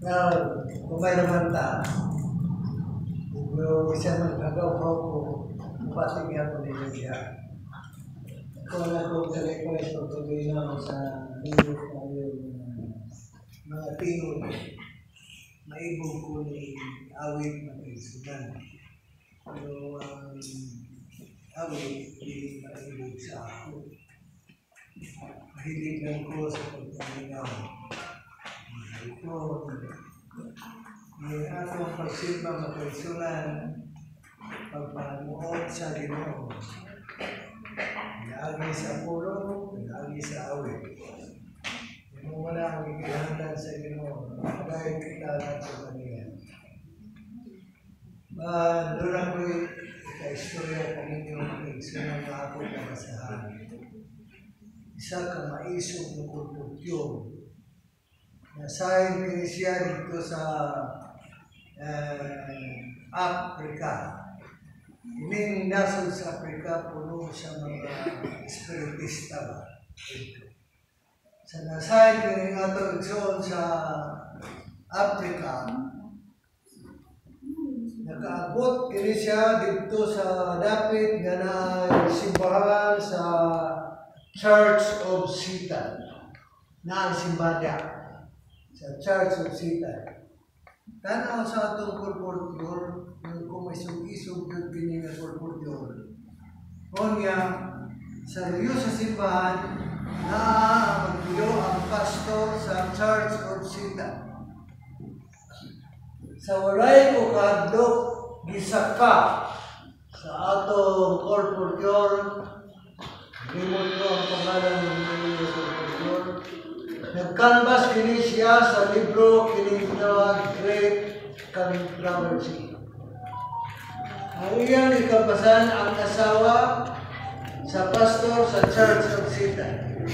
kung may naman ta, kung isa man agaw ko, pati nga po ninyo siya. Kung ako request ko tuloy na sa nilip na yung mga tingog, maibog ko ni awit na kaisunan. Pero awit, hindi maibog sa ako. Mahilig lang ko sa pagpahingaw. Ito, may atong pagsimba makaisunan, pagpamuot sa Ginoo. Pinagi sa pulo, pinagi sa awit. Yung wala ang ikihandan sa Ginoo, dahil kita sa kaniya. Doon ako'y ika-istorya Panginoon ikaisunan na ako na basahan. Isa ka maisog ng kulturtyon. Nasahin kini siya dito sa Africa. Ining nasod sa Africa, puno sa mga espiritista ba? Sa nasahin kini ato igsoon sa Africa, nakaabot kini siya dito sa dapit nga na simbahan sa Church of Satan. Na ang simbada sa Church of Satan. Tanaw sa atong purpurtyor, kung may isog-isog yung pininga purpurtyor. Onya, sa riyo sa simbahan, na magbiyo ang pastor sa Church of Satan. Sa walay ko kadlok, gisaka sa atong purpurtyor, limot ko ang pangalan ng mga purpurtyor. Nag-canvas kini siya sa libro kini tinawag Great Controversy. Ang iyang ikabasan ang asawa sa pastor sa Church of Satan.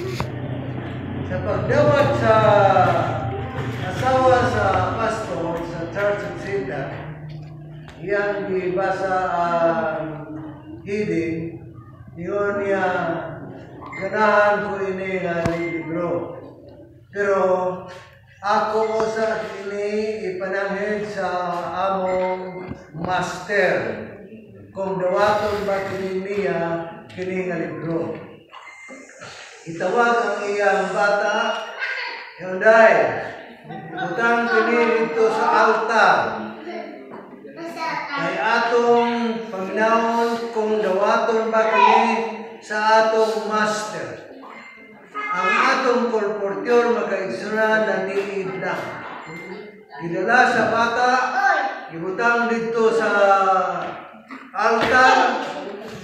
Sa pagdawat sa asawa sa pastor sa Church of Satan, iyang ibasa ang hiding, yun niya ganahan ko ini nga libro. Pero ako sa kini ipanangin sa among master kung dawaton ba kini niya kini nga libro. Itawag ang iyang bata, Hyundai, butang kini dito sa altar. Ay atong Panginoon kung dawaton ba kini sa atong master. Ang atong kolportyor makaigsunan na niid na. Gidala sa bata, ibutang dito sa altar,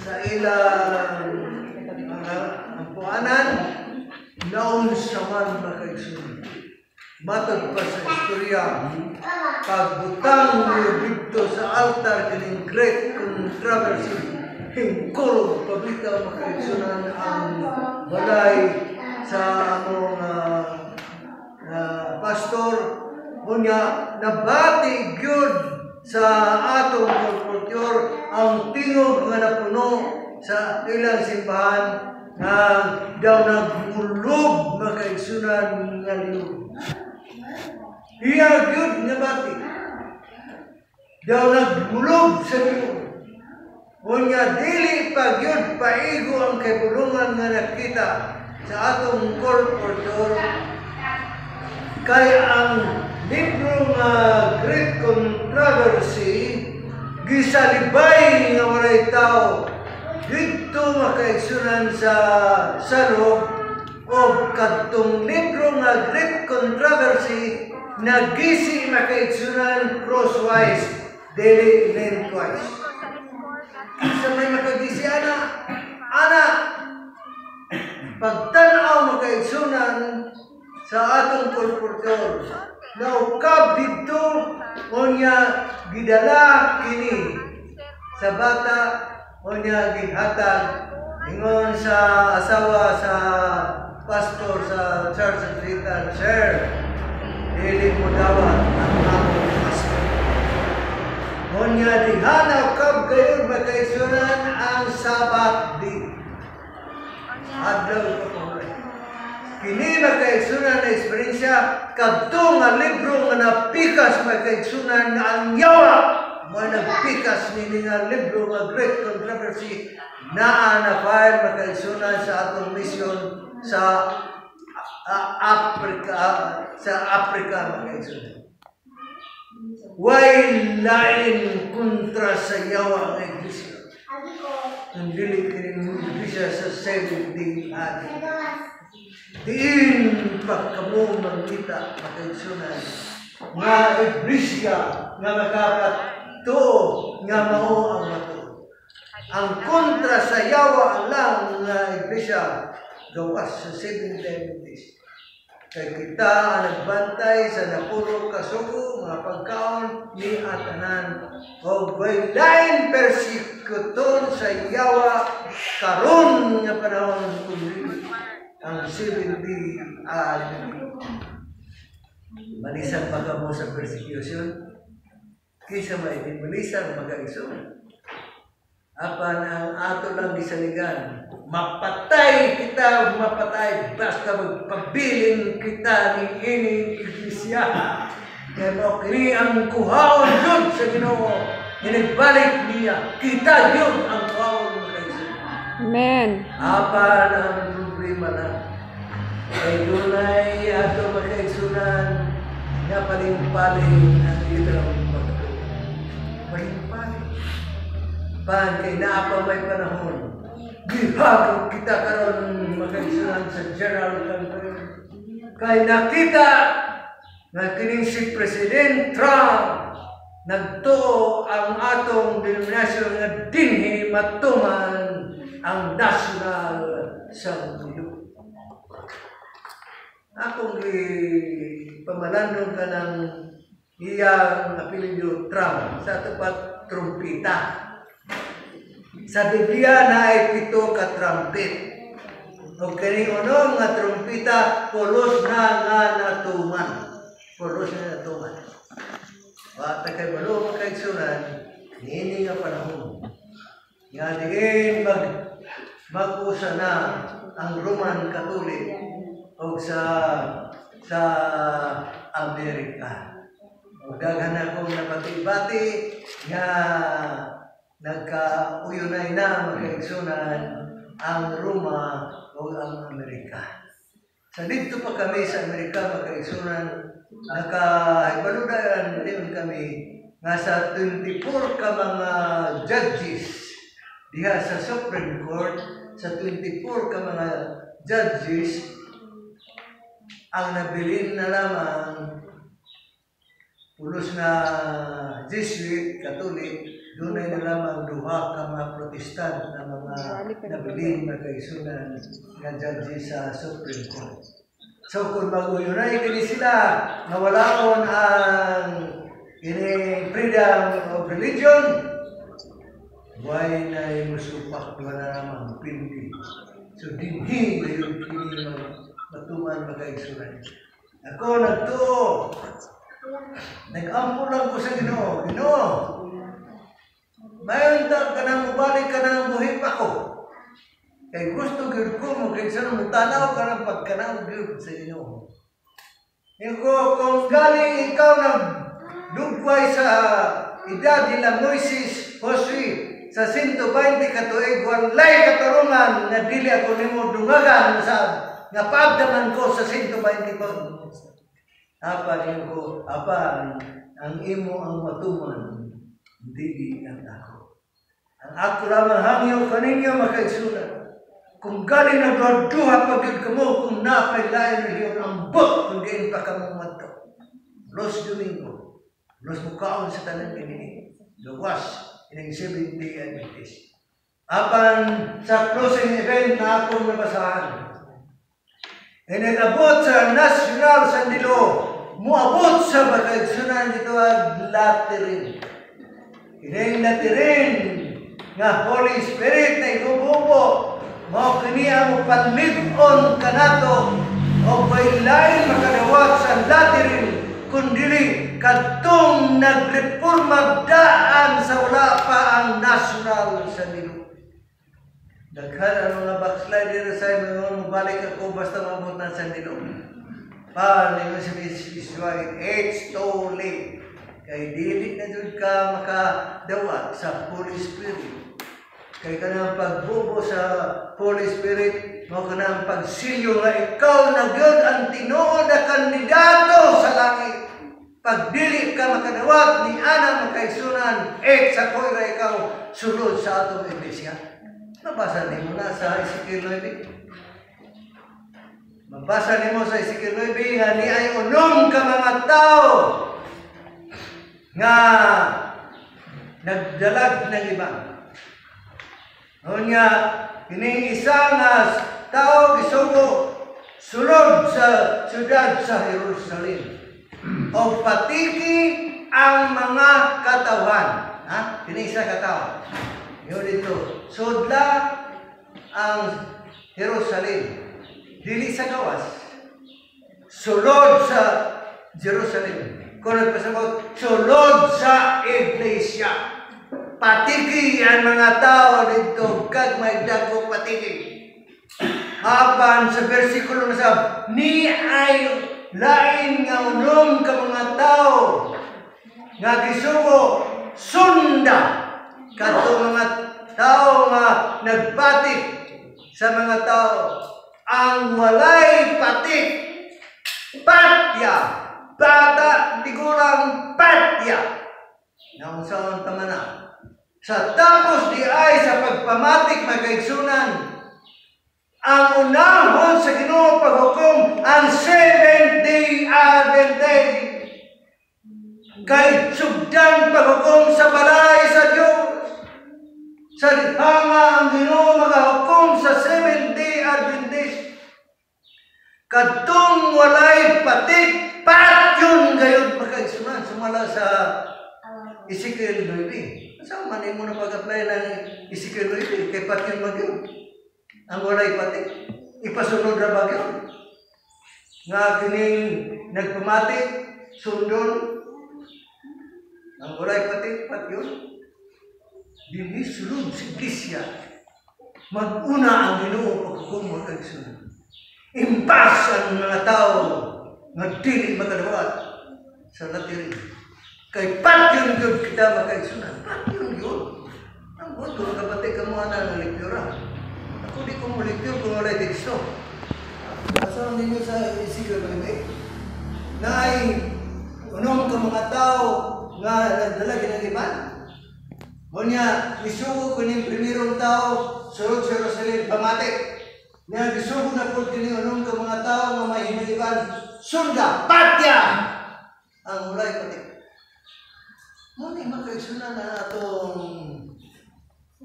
sa ilang ampuanan, naon sa man makaigsunan. Matag pa sa istorya, pagbutang niyo dito sa altar kining Great Controversy, hingkol pabita makaigsunan ang balay sa among pastor, kunya nabati gyud sa atong kolportyor ang tingog nga napuno sa ilang simbahan nga daw nagmulog makaigsunan nga liog. Iya gyud nabati daw nagmulog sa liog. Kunya dili pa gyud paigo ang kabulungan nga nakita sa atong kolportyor kay ang libro nga Great Controversy gisalibay nga walay tao dito makaigsunan sa salog o kadtong libro nga Great Controversy nagisi makaigsunan crosswise dili lengthwise. Sa may makagisi ana pagtanaw makaigsunan sa atong kolportyor, naukab dito unya gidala kini sa bata unya gihatag ingon sa asawa sa pastor sa Church of Satan, Sir, dili mo dawat ang among pastor. Unya dihanaw kab kayo makaigsunan ang Sabat di adlaw ka pamulay. kini makaigsunan na eksperyensya kadto nga libro nga napikas makaigsunan nga ang yawa mo nagpikas nini nga libro nga Great Controversy naa na file makaigsunan sa atong mission sa Africa makaigsunan. Way lain kontra sa yawa ang iglesia. Ang dili kining iglesia sa 70 adi. Diin pagkamo mangita makaigsunan nga iglesia nga makakato nga mao ang mato. Ang kontra sa yawa lang nga iglesia gawas sa 70s. Kay kita nagbantay sa napuro kasuko mga pagkaon ni atanan o lain persekuton sa yawa karon nga panahon kundi ang 70 malisan pa mo sa persecution kaysa may malisan mag-aigsoon. Apan ang ato lang gisaligan, mapatay kita, mapatay, basta magpabiling kita ni ining iglesia. Kaya mo, kini ang kuhaon yun sa Ginoo, inigbalik niya, kita yun ang kuhaon mo kayo. Amen. Apan ang problema na, ay dunay ato makaigsunan, nga paling-paling ang ilang pagkato. Paling-paling. Pan kay naapa may panahon gihagod kita karon makaigsunan sa General Conference kay nakita nga kining si President Trump nagtuo ang atong denominasyon nga dinhi matuman ang national sa mundo. Akong pamalandong ka ng iyang apelyido Trump sa tapat trumpita. Sa Biblia na ay 7 ka trumpet. O kaning unom nga trumpita pulos na nga natuman. Pulos na natuman. Wata kay balo makaigsunan niini nga panahon. Nga diin mag-usa na ang Roman Catholic o sa Amerika. O daghan akong napati-bati nga nagka-uyunay na makaigsunan ang Roma o ang Amerika. Sa dito pa kami sa Amerika makaigsunan, naka-ibaludayan din kami nga sa 24 ka mga judges diha sa Supreme Court, sa 24 ka mga judges, ang nabilin na lamang pulos na Jesuit, Catholic, dunay na lamang duha ka mga Protestant na mga nabilin makaigsunan nga judges sa Supreme Court. So kung mag-uyunay kini sila nga walaon ang freedom of religion, why na musupak wala namang pindi. So dinhi yung kini matuman makaigsunan. Ako nagtuo. Nag-ampo lang ko sa Ginoo. Ginoo, mayon ka nang mubalik ka nang buhip ako. Kay gusto gyud ko mo kay sa mutanaw ka nang pagkanaw gyud sa Ginoo. Iko kung galing ikaw nang dugway sa edad nila Moises, Josue sa 120 ka tuig walay katarungan na dili ako nimo dungagan sa nga paabdaman ko sa 120 ko. Apan ko, apan ang imo ang matuman, dili ang ako. Ang ako lamang hangyo kaninyo makaigsunan. Kung galing na duha pagid kamo, kung napay lain reliyon ang bot, kung diin pa kamo madto. Los Domingo, los mukaon sa tanan kanini, luwas, ining 70 Adventist. Apan sa closing event na akong nabasahan, inabot sa National Sandilo, muabot sa makaigsunan dito ang Laterin. Ining Laterin nga Holy Spirit na inububo, mao kini ang panlib-on kanato o baylain makadawat sa Laterin kundili kadtong nagreforma daan sa wala pa ang National Sandilo. Daghan ang mga backslider sa mga mabalik ako basta mabot na sa nilo. Paano sa visual, it's too late. Kay dili na dun ka makadawat sa Holy Spirit. Kay kanang pagbubo sa Holy Spirit, mo kanang pagsilyo nga ikaw na gyud ang tinuod na kandidato sa langit. Pag dili ka makadawat ni ana makaigsunan, sa koy ikaw sulod sa atong iglesia. Mabasa nimo na sa Ezekiel 9. Mabasa nimo sa Ezekiel 9 nga ni ay unom ka mga tao nga nagdalag ng iba. Unya kining isa nga tao gisugo sulod sa siyudad sa Jerusalem. O patiki ang mga katawan. Ha? Kining isa ka tao. Yun dito. Sudla ang Jerusalem. Dili sa gawas. Sulod sa Jerusalem. Kung nagpasabot, sulod sa iglesia. Patiki ang mga tao dito. Kag may dagko patiki. Haban sa versikulo na sab, ni ay lain nga unom ka mga tao nga gisugo sunda kadto mga tao nga nagpatik sa mga tao ang walay patik patya bata digurang patya na unsahon tamana sa tapos di ay sa pagpamatik magaigsunan ang unahon sa Ginoo paghukom ang Seventh-day Adventist kay sugdan paghukom sa balay sa Dios sa hanga ang Ginoo magahukom sa Seventh-day Adventist kadtong walay patik patyon gayud makaigsunan sumala sa Ezekiel 9. Asa man imo na pag-apply ng Ezekiel 9 kay patyon magyud ang walay patik ipasunod ra bagyo nga kining nagpamatik sundon ang walay patik patyon dinhi sulod sa iglesia mag-una ang Ginoo paghukom magkaigsunan impas ang mga tao nga dili makadawat sa latirin kay patyon gyud kita magkaigsunan patyon gyud ang buto kabatik ka mo ana ng lektura. Ako di ko molekul kung walay teksto. Asa ninyo sa Ezekiel 9 na ay unom ka mga tao nga nagdala ng iban. Unya isugo ko ning primerong tao sulod sa Jerusalem pamatik. Nga isugo na po kini unom ka mga tao nga may hinaliban sunda patya ang walay patik. Mo ni makaigsunan na atong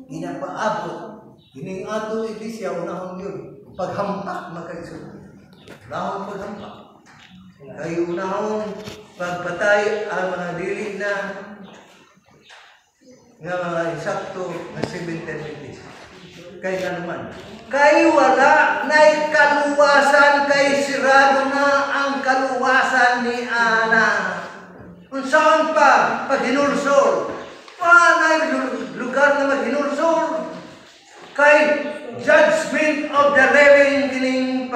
ginapaabot. Kining ato iglesia unahon yun. Paghampak makaigsunan. Lahon paghampak. Kay unahon pagpatay ang mga dili na nga mga insakto na 7 Adventist. Kay naman. Kay wala na'y kaluwasan kay sirado na ang kaluwasan ni Ana. Unsaon pa paghinulsol? Wala lugar na maghinulsol. Kay judgment of the living kining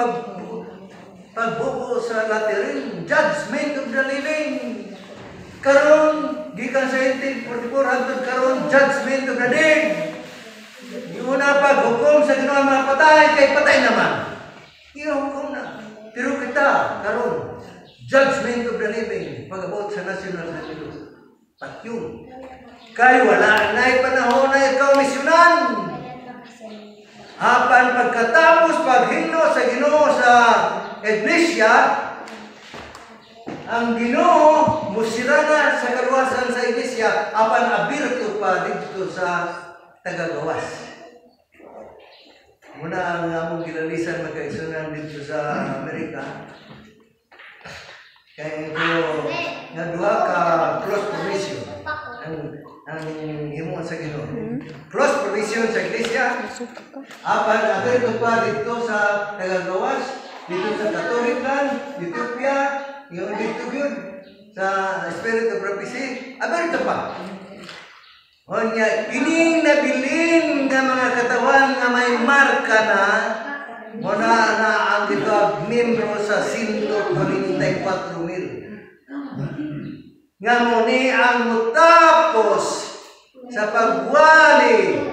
pagbubo sa latirin judgment of the living karon gikan sa 1844 hangtod karon judgment of the dead yung una paghukom sa Ginoo mga patay kay patay naman ihukom na pero kita karon judgment of the living pag-abot sa national na Diyos patyon kay wala na'y panahon na ikaw misyonan. Apan pagkatapos paghino sa Ginoo sa iglesia, ang Ginoo musira na sa kaluwasan sa iglesia, apan abirto pa dito sa tagagawas. Muna ang among kilalisan magkaigsunan dito sa Amerika. Kaya ito nga duha ka cross provision ang himo sa Ginoo. Cross provision sa iglesia. Apan abirto pa dito sa tagagawas, dito sa Catholic land, Ethiopia, yung dito yun sa Spirit of Prophecy, abirto pa. Onya, kining nabilin nga mga katawan nga may marka na, muna na ang gitawag membro sa 144,000. Nga muni ang mutapos sa pagwali,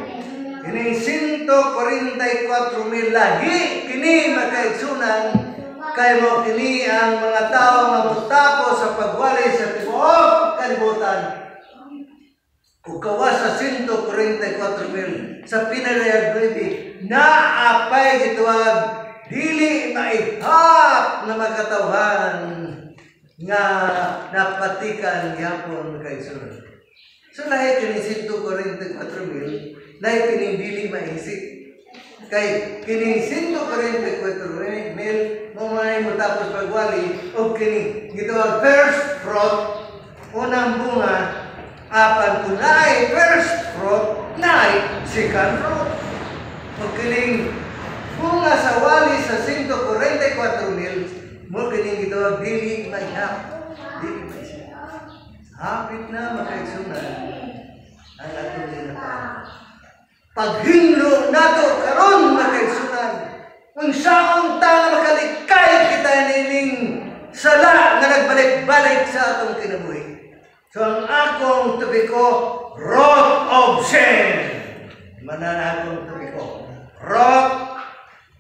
kining 144,000 lahi, kini makaigsunan, kay mo kini ang mga tao nga mutapos sa pagwali sa tibuok kalibutan. Kung kawas sa 144,000 sa pinarayag baby, naapay gitawag dili maihap na magkatawhan nga napatikan gyapon kay sunod. So lahi kini 144,000, lahi kini dili maisip. Kay kini 144,000 mo may matapos pagwali o kini gitawag first fruit, unang bunga. Apan kung naay first fruit, naay second fruit. Magkiling bunga sa wali sa 144,000, mo kining gitawag dili maihap. Dili maihap. Hapit na makaigsunan ang atong ginatawag. Paghinlo nato karon makaigsunan, kung saong ta makalikay kita nining sala nga nagbalik-balik sa atong kinabuhi. So ang akong topiko, root of sin. Manan akong topiko, root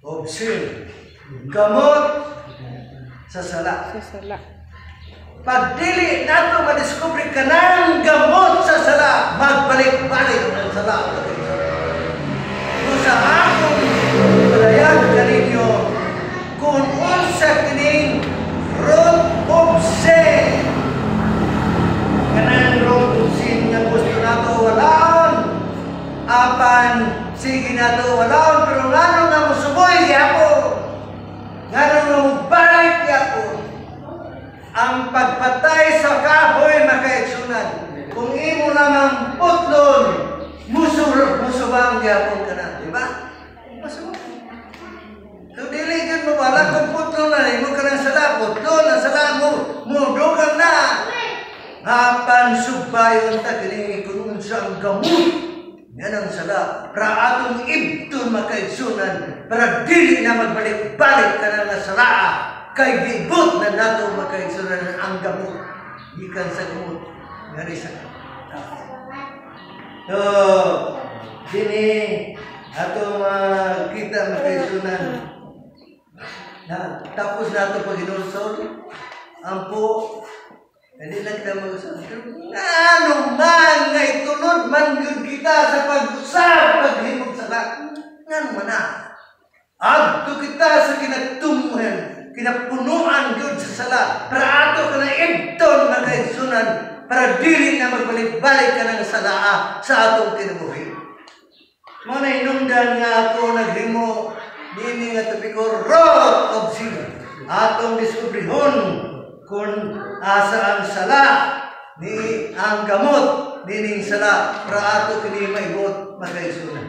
of sin. Gamot sa sala. Pag dili nato madiskubre ka ng gamot sa sala, magbalik-balik ng sala. Kung sa akong palayag kaninyo, kung unsa kining root of sin, kanang root of sin nga gusto nato walaon, apan sige nato walaon, pero ngano nga musuboy yapon, ngano nga mubalik yapon. Ang pagpatay sa kahoy makaigsunan, kung imo namang putlon, musubang yapon ka na, di ba? Musubang. So dili yun mawala kung putlon na, imo ka ng sala, putlon ang sala mo, mudugang na. Apan subayon ta kining kung unsa ang gamot yan ang sala para atong ibton makaigsunan para dili na magbalik-balik ka na nga sala kay gibot na nato makaigsunan ang gamot gikan sa gamot ngari sa so dini atong kita makaigsunan na tapos nato pag-inursod ampo. Hindi lang kita mag-usap. Ano man nga itulod man yun kita sa pag-usap, paghimog sa lahat. Ano man na. Agto kita sa kinatumuhan, kinapunuan yun sa sala. Para ato ka na ibton na kaigsunan, para dili na magbalik-balik ka ng sala sa atong kinabuhi. Mga inungdan nga ako naghimo, dini nga topiko, root of sin. Atong diskubrihon kung asa ang sala ni ang gamot nining sala para ato kini maibot makaigsunan.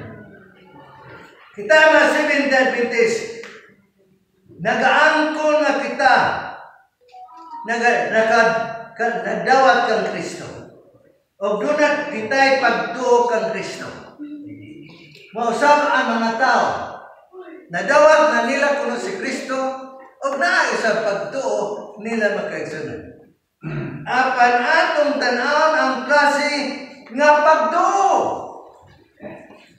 Kita nga Seventh-day Adventist nagaangkon nga kita nadawat kang Kristo o dunat kita'y pagtuo kang Kristo. Mausap ang mga tao nadawat na nila kuno si Kristo o naay sa pagtuo nila makaigsunan. Apan atong tan-awon ang klase nga pagtuo.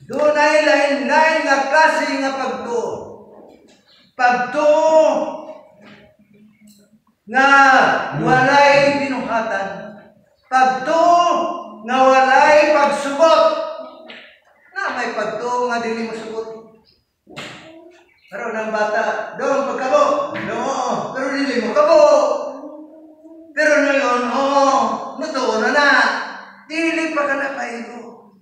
Dunay lain-lain nga klase nga pagtuo. Pagtuo nga walay binuhatan. Pagtuo nga walay pagsugot. Na may pagtuo nga dili masugot. Pero ng bata, doon pagkabo. No, pero dili mo kabo. Pero ngayon, natuon na. Dili pa ka na paigo.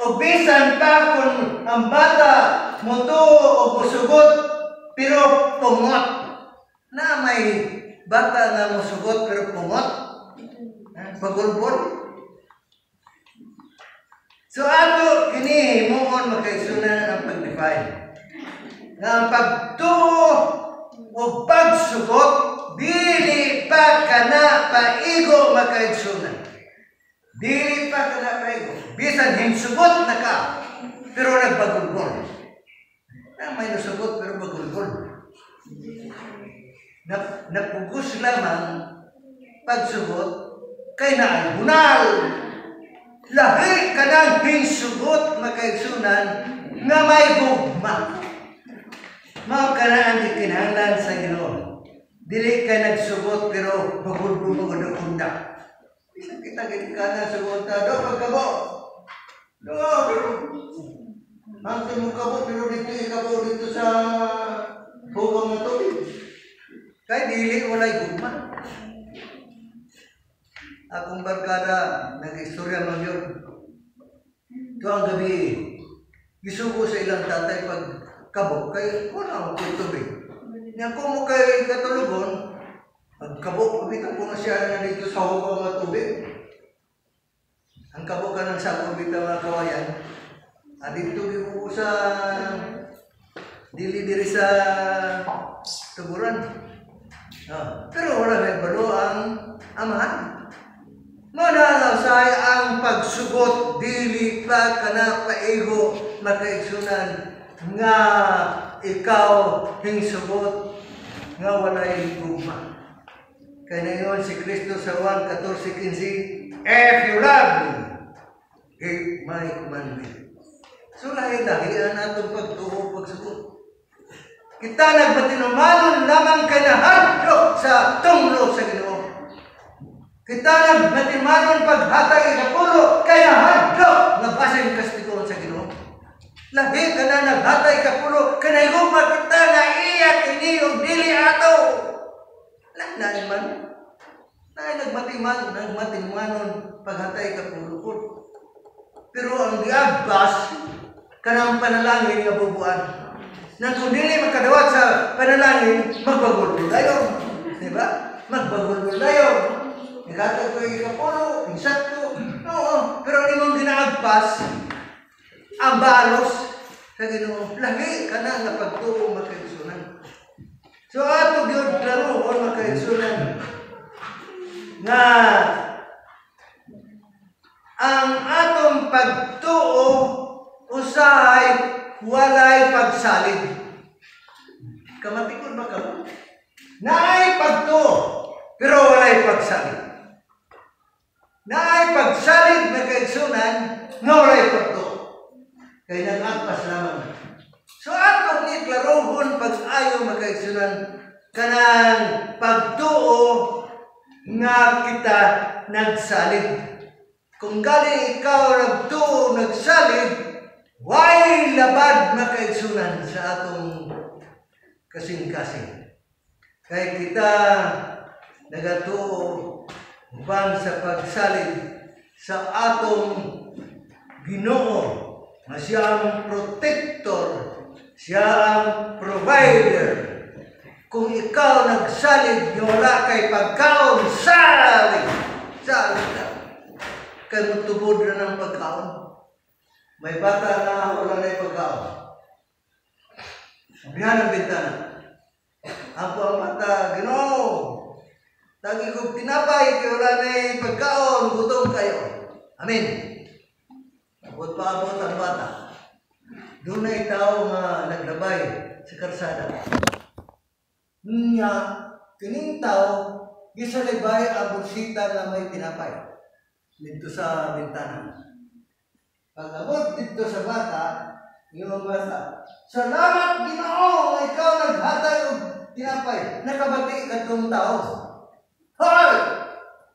O bisan pa kung ang bata mutuo o musugot, pero pungot. Na may bata na musugot pero pungot. Pagulbol. So ato, kini muon makaigsunan ang pag-define. Nga pagtuo o pagsugot, dili pa ka na paigo makaigsunan. Dili pa ka na paigo. Bisan hinsugot na ka, pero nagbagulgol. May nasugot pero bagulgol. Napugos lamang pagsugot kay naay bunal. Lahi ka ng hinsugot makaigsunan nga may gugma. Mao ka na ang ikinahanglan sa Ginoo. Dili ka nagsugot pero bagulgol unda. Isang kita ka na sugot na do pagkabo. Do. Ang tumukabo pero dito ikabo dito sa bubong na tubig. Kaya dili walay gugma. Akong barkada, nag-istorya man yun. Ito ang gabi, isugo sa ilang tatay pag kabok, kay wala akong tubig. Niya kung mo kay katulugon, pag kabok, pagkita ko na siya na dito sa bubong na tubig. Ang kabok ka ng sakong bitaw mga kawayan, dito yung sa dili-diri sa tuburan. Pero wala may balo ang amahan. Mananasay ang pagsugot, dili pa ka na paigo makaigsunan nga ikaw hingsugot nga walay gugma. Kaya na yun si Kristo sa 1:14-15, if you love me, keep my commandment. So lahi-lahian atong pagtuo, pagsugot. Kita nagmatinumanon lamang kanahadlok sa tunglo sa Ginoo. Kita nagmatinumanon paghatag sa pulo kanahadlok nga basin kastikon sa Ginoo. Lahi ka na naghatag ka pulo kanahigugma kita na iyak ini og dili ato. Lahi man. Nagmatinumanon paghatag ka pulo. Pero ang giagbas kanang panalangin nga bubuan. Nang kung dili makadawat sa panalangin, magbagulgol tayo. Diba? Magbagulgol tayo. Naghatag ko yung kapulo, yung sakto. Oo. Pero ang imong ginaagpas, ang balos sa Ginoo. Lagi ka na nga pagtuo makaigsunan. So ato gyud klaro o makaigsunan nga ang atong pagtuo usahay walay pagsalid. Kamatikod ba ka? Naay pagtuo pero walay pagsalid. Naay pagsalid na kaigsunan nga walay pagtuo. Kaya nagagpas lamang. So atong iklarohon pag-ayo makaigsunan kanang pagtuo nga kita nagsalid. Kung galing ikaw nagtuo, nagsalid, way labad makaigsunan sa atong kasing-kasing. Kaya kita nagatuo uban sa pagsalid sa atong Ginoo na siya ang protector, siya ang provider. Kung ikaw nagsalid, wala kay pagkaon, salid! Salid na. Kaya magtubod na ng pagkaon. May bata na wala na yung pagkaon. Sabihan ang bintana. Ako ang bata, Ginoo. Lagi ko tinapay, kaya wala na yung pagkaon, gutom kayo. Amen. Abot pa abot ang bata. Doon na itaw nga naglabay sa karsada. Nga, kining tao, gisalibay ang bursita na may tinapay. Dito sa bintana. Pag abot dito sa bata, yung bata, salamat Ginoo, ikaw naghatay og tinapay. Nakabati ka itong tao. Hoy!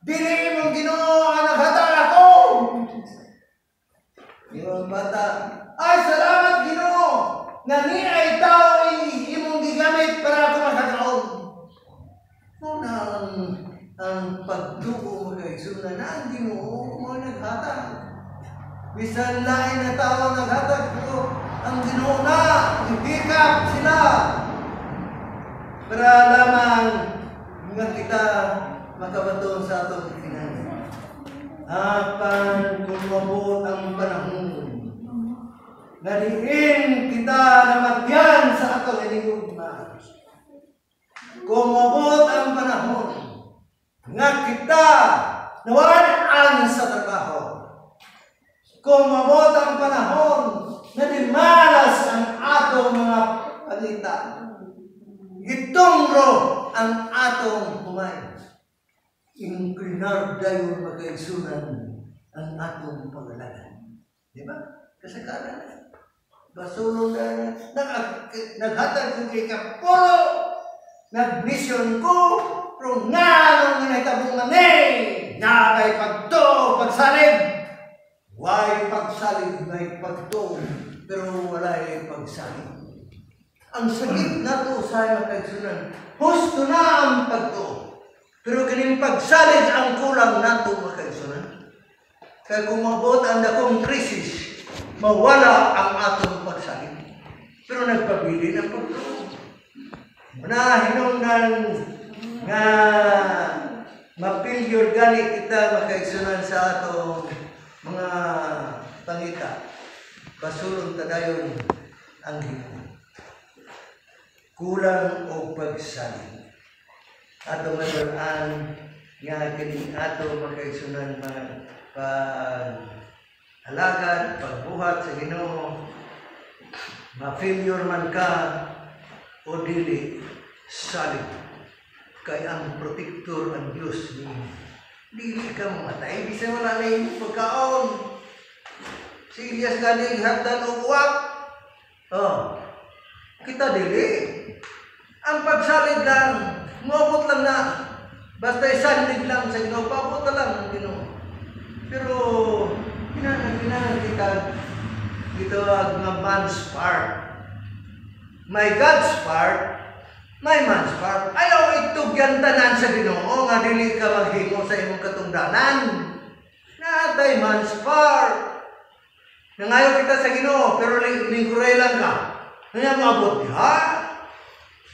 Dili mong Ginoo ang naghatay ako! Yung bata, ay salamat Ginoo! Nga ni ay tao imong gigamit para ako makakaon. Muna ang pagtuo mo kay Suna na ang Ginoo mo naghatag. Bisan lain na tao naghatag, pero ang Ginoo na, ibigap sila. Para lamang nga kita makabaton sa atong kinahanglan. Apan kung mabot ang panahon, nadiin kita namatyan sa atong inigugma. Kung mabot ang panahon, nga kita nawalaan sa trabaho. kung mabot ang panahon na dimalas ang atong mga pangita. Gitongro ang atong humay. Inclinar dayon magkaigsunan ang atong pag-alagan. Di ba? Kasagaran na. Basulong na naghatag ko kay Kapolo, nag-mission ko, pero nga nung nahitabong manay, nakay pagto, pagsalib. Why pagsalib, may pagto, pero wala yung pagsalib. Ang sakit na to sa magkaigsunan, husto na ang pagto. Pero kining pagsalib ang kulang na to magkaigsunan. Kaya kung mabot ang dakong krisis, mawala ang atong pagsalib. Pero nagpabili ng pagto. Manahinungdan nga mapilyo organic kita magkaigsunan sa atong mga pangita. Basulong tadayon ang himo. Kulang o pagsalib. Atong madulaan nga kining atong magkaigsunan pag-alagad, pagbuhat sa Ginoo, ma-failure man ka o dili, salib. Kay ang protector ang Diyos ninyo. Dili ka mamatay, bisa wala na yung pagkaon. Si Elias galing hagdan o uwak. Oh, kita dili. Ang pagsalib lang, umabot lang na. Basta isandig lang sa Ginoo, paabot lang ang Ginoo. Pero, ginanang kita, ito ang mga man's part. May God's part, may man's part. Ayaw itugyan tanan sa Ginoo, nga dili ka maghimo sa imong katungdanan. Natay man's part. Nangayo kita sa Ginoo, pero lingkuray lang ka. Ngayon maabot ha?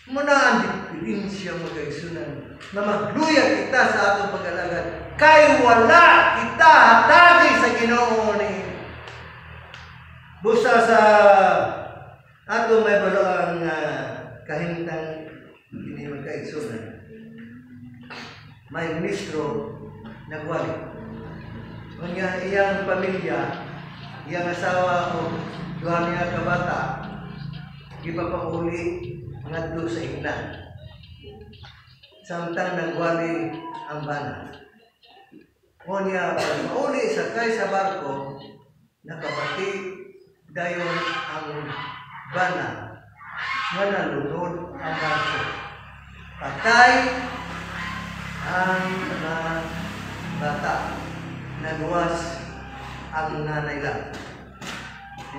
Muna ang diferensya magkaigsunan na magluya kita sa atong pag-alagad. Kay wala kita hatagi sa Ginoo ni busa sa atong may baloang kahintang hindi magkaigsunan. May ministro nagwali. Kanya iyang pamilya, iyang asawa o duha niya kabata, ipapahuli ngadto sa ignan. Samtang nagwali ang bana. Kanya pag mauli sakay sa barko, nakabati dayon ang bana nga nalunod ang barko. Patay ang mga bata. Nagwas ang nanay lang.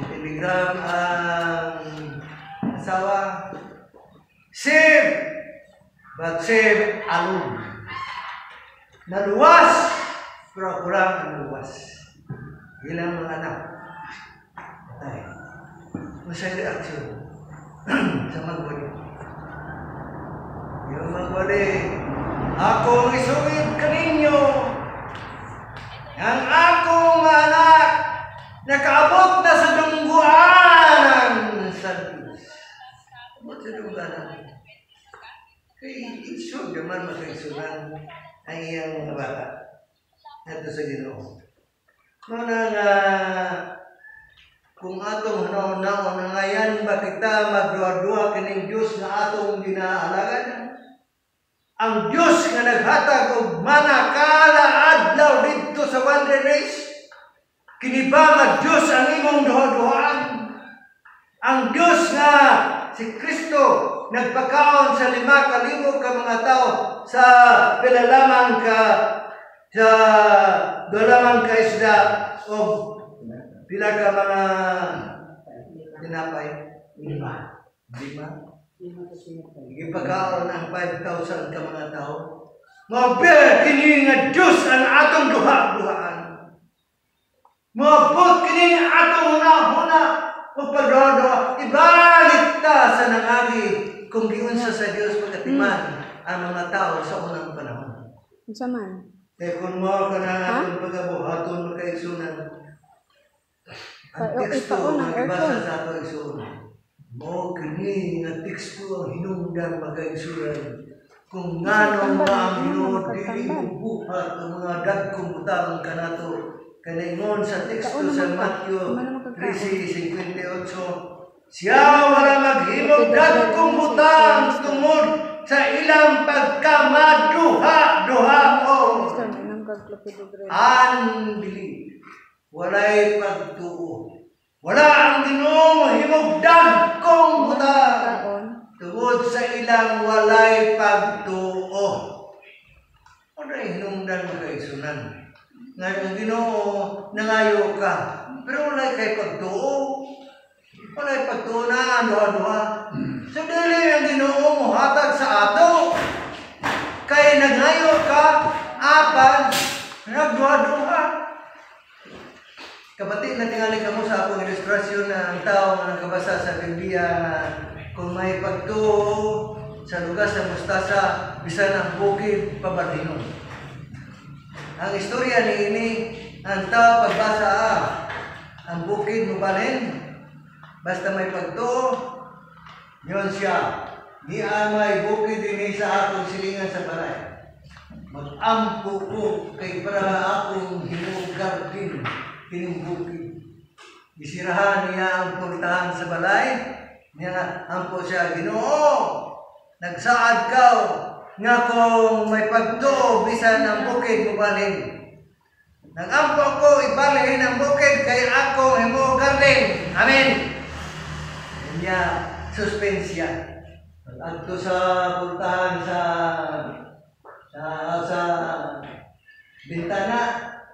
Telegram ang asawa, save! But save alone. Naluwas! Kurang-kurang naluwas. Ilang mga anak. Patay. Masay reaksyon sa magwali. Yung magwali, akong isugid kaninyo ang akong anak nakaabot na sa dungguanan sa Diyos. Abot sa dungguanan. Kaya isog naman makaisunan ang iyang mga bata. Ito sa Ginoo. Muna nga, kung atong hanaw-naw na ngayon ba kita magduwa-duwa kining Diyos na atong ginaalagan? Ang Diyos nga naghatag og mana kada adlaw didto sa wandering race. Kini ba nga Diyos ang imong duha-duhaan? Ang Diyos nga si Kristo nagpakaon sa 5,000 ka mga tao sa pilalamang ka sa dolamang ka isda o pila ka mga tinapay? 5. Ipagkaon ang 5,000 ka mga tao. Mabel kini nga Diyos ang atong duha-duhaan. Mabot kini nga atong huna-huna o pagduha-duha. Ibalik ta sa nangagi kung giunsa sa Diyos pagkatiman ang mga tao sa unang panahon. Unsa man? Kaya kung mo ka na atong pagkabuhaton magkaigsunan, ang teksto magibasa sa atong igsunan. Mo kini nga teksto ang hinungdan magkaigsunan. Kung nganong mga ang Ginoo dili buhat ang mga dagkong butang kanato Kaningon sa teksto sa Matthew 13:58, siya wala maghimog dagkong butang tungod sa ilang pagkamaduha-duhaon. Unbelief. Walay pagtuo. Wala ang Ginoo himog dagkong butang tungod sa ilang walay pagtuo. Walay hinungdan mo kay sunan. Ngayon ang Ginoo nangayo ka, pero walay kay pagtuo. Walay pagtuo na duha-duha. So dili ang Ginoo mo hatag sa ato. Kay nangayo ka, apan nagduha-duha. Kapatid, natingali ka mo sa akong ilustrasyon na ang tao na nakabasa sa Biblia na kung may pagtuo sa lugar sa mustasa, bisan ang bukid pabarhinon. Ang istorya ni ini, ang tao pagbasa ang bukid mubalhin, basta may pagtuo, yun siya. Di may bukid din sa akong silingan sa balay. Mag-ampo ko kay para akong hinugar din bukid. Isirahan niya ang pagtahan sa balay, niya ampo siya, Ginoo, nagsaad ka nga kung may pagtuo bisan ang bukid mubalhin. Nag-ampo ko ibalhin ang bukid kay ako himugar din. Amen. Niya suspensya. Adto sa puntahan sa bintana,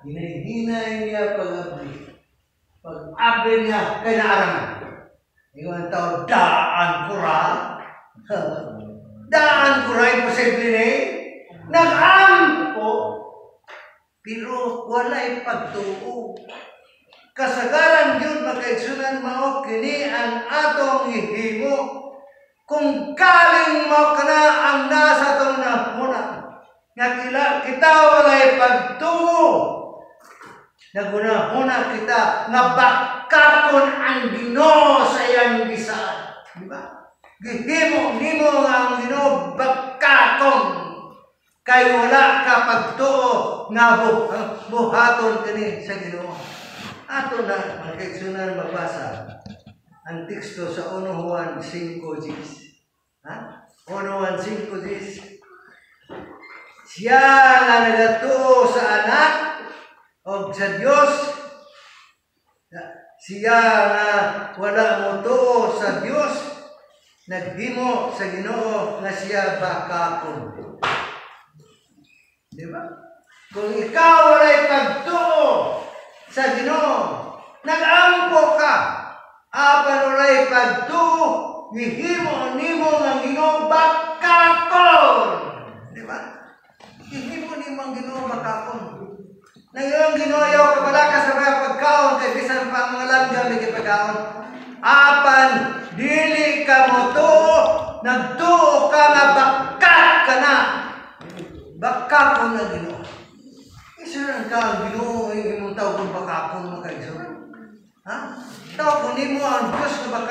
hinay-hinay niya pag-abri. Pag-abri niya, kay naarangan. Yung tao, daan kura. Daan kura, imposible na eh. Nag-ampo. Pero walay pagtuo. Kasagaran yun, makaigsunan mo, kini ang atong ihimo. Kung kaling mo ka na ang nasa itong napuna, nga kita walay pagtuo. Naguna-una kita nga bakakon ang Ginoo sa iyang bisaan. Di ba? Gihimo nimo nga ang Ginoo bakakon. Kay wala ka pagtuo nga buhaton kini sa Ginoo. Ato na magkaigsunan magbasa ang teksto sa 1 Juan 5:10. 1 Juan 5:10. Siya nga nagatuo sa anak o sa Dios, siya nga wala mo tuo sa Dios, naghimo sa Ginoo nga siya bakakon. Di ba? Kung ikaw walay pagtuo sa Ginoo, nag-ampo ka, apan walay pagtuo, gihimo nimo nga Ginoo bakakon. Di ba? Gihimo nimo ang Ginoo bakakon. Nang Ginoo ayaw ka pala ka sa mga pagkaon kay bisan pa mga langgam may pagkaon. Apan dili ka mo tuo, nagtuo ka nga bakat ka na. Bakakon na Ginoo. Isuran ka ang Ginoo imong tawag bakakon mo kay isuran. Ha? Tawag nimo ang Dios nga bakakon.